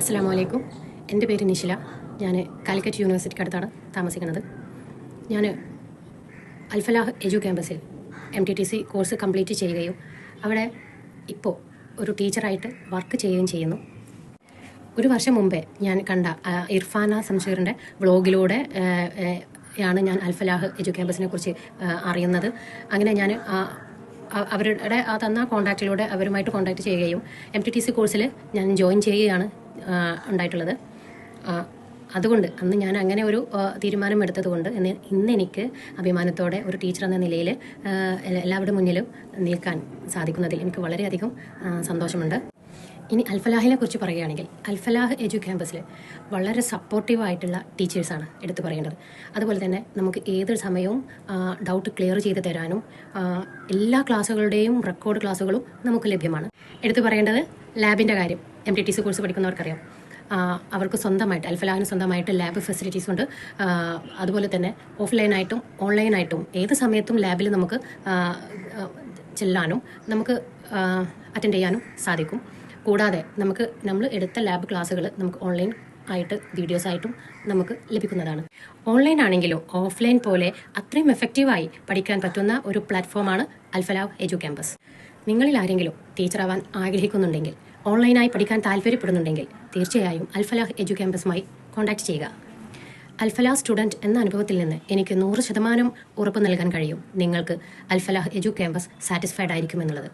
അസ്സലാമു അലൈക്കും. എൻ്റെ പേര് നിഷില. ഞാൻ കാലിക്കറ്റ് യൂണിവേഴ്സിറ്റിക്ക് അടുത്താണ് താമസിക്കുന്നത്. ഞാൻ അൽഫലാഹ് എജു ക്യാമ്പസിൽ MTTC കോഴ്സ് കംപ്ലീറ്റ് ചെയ്യുകയും അവിടെ ഇപ്പോൾ ഒരു ടീച്ചറായിട്ട് വർക്ക് ചെയ്യുകയും ചെയ്യുന്നു. ഒരു വർഷം മുമ്പേ ഞാൻ കണ്ട ഇർഫാന സംഷീറിൻ്റെ വ്ളോഗിലൂടെ യാണ് ഞാൻ അൽഫലാഹ് എജു ക്യാമ്പസിനെ കുറിച്ച് അറിയുന്നത്. അങ്ങനെ ഞാൻ അവരുടെ തന്ന കോൺടാക്റ്റിലൂടെ അവരുമായിട്ട് കോൺടാക്ട് ചെയ്യുകയും MTTC കോഴ്സിൽ ഞാൻ ജോയിൻ ചെയ്യുകയാണ് ഉണ്ടായിട്ടുള്ളത്. അതുകൊണ്ട് അന്ന് ഞാൻ അങ്ങനെ ഒരു തീരുമാനം എടുത്തതുകൊണ്ട് ഇന്ന് എനിക്ക് അഭിമാനത്തോടെ ഒരു ടീച്ചർ എന്ന നിലയിൽ എല്ലാവരുടെ മുന്നിലും നിൽക്കാൻ സാധിക്കുന്നതിൽ എനിക്ക് വളരെയധികം സന്തോഷമുണ്ട്. ഇനി അൽഫലാഹിനെ കുറിച്ച് പറയുകയാണെങ്കിൽ അൽഫലാഹ് എജു ക്യാമ്പസിൽ വളരെ സപ്പോർട്ടീവായിട്ടുള്ള ടീച്ചേഴ്സാണ് എടുത്തു പറയേണ്ടത്. അതുപോലെ തന്നെ നമുക്ക് ഏത് സമയവും ഡൗട്ട് ക്ലിയർ ചെയ്ത് തരാനും എല്ലാ ക്ലാസ്സുകളുടെയും റെക്കോർഡ് ക്ലാസ്സുകളും നമുക്ക് ലഭ്യമാണ്. എടുത്തു പറയേണ്ടത് ലാബിൻ്റെ കാര്യം. MTTC കോഴ്സ് പഠിക്കുന്നവർക്കറിയാം, അവർക്ക് സ്വന്തമായിട്ട് അൽഫലാഹിന് സ്വന്തമായിട്ട് ലാബ് ഫെസിലിറ്റീസ് ഉണ്ട്. അതുപോലെ തന്നെ ഓഫ്ലൈനായിട്ടും ഓൺലൈനായിട്ടും ഏത് സമയത്തും ലാബിൽ നമുക്ക് ചെല്ലാനും നമുക്ക് അറ്റൻഡ് ചെയ്യാനും സാധിക്കും. കൂടാതെ നമ്മൾ എടുത്ത ലാബ് ക്ലാസ്സുകൾ നമുക്ക് ഓൺലൈൻ ആയിട്ട് വീഡിയോസായിട്ടും നമുക്ക് ലഭിക്കുന്നതാണ്. ഓൺലൈൻ ആണെങ്കിലും ഓഫ്ലൈൻ പോലെ അത്രയും എഫക്റ്റീവായി പഠിക്കാൻ പറ്റുന്ന ഒരു പ്ലാറ്റ്ഫോമാണ് അൽഫലാഹ് എജു ക്യാമ്പസ്. നിങ്ങളിൽ ആരെങ്കിലും ടീച്ചറാവാൻ ആഗ്രഹിക്കുന്നുണ്ടെങ്കിൽ, ഓൺലൈനായി പഠിക്കാൻ താല്പര്യപ്പെടുന്നുണ്ടെങ്കിൽ തീർച്ചയായും അൽഫലാഹ് എജു ക്യാമ്പസുമായി കോൺടാക്ട് ചെയ്യുക. അൽഫലാഹ് സ്റ്റുഡൻറ്റ് എന്ന അനുഭവത്തിൽ നിന്ന് എനിക്ക് 100% ഉറപ്പ് നൽകാൻ കഴിയും നിങ്ങൾക്ക് അൽഫലാഹ് എജു ക്യാമ്പസ് സാറ്റിസ്ഫൈഡ് ആയിരിക്കുമെന്നുള്ളത്.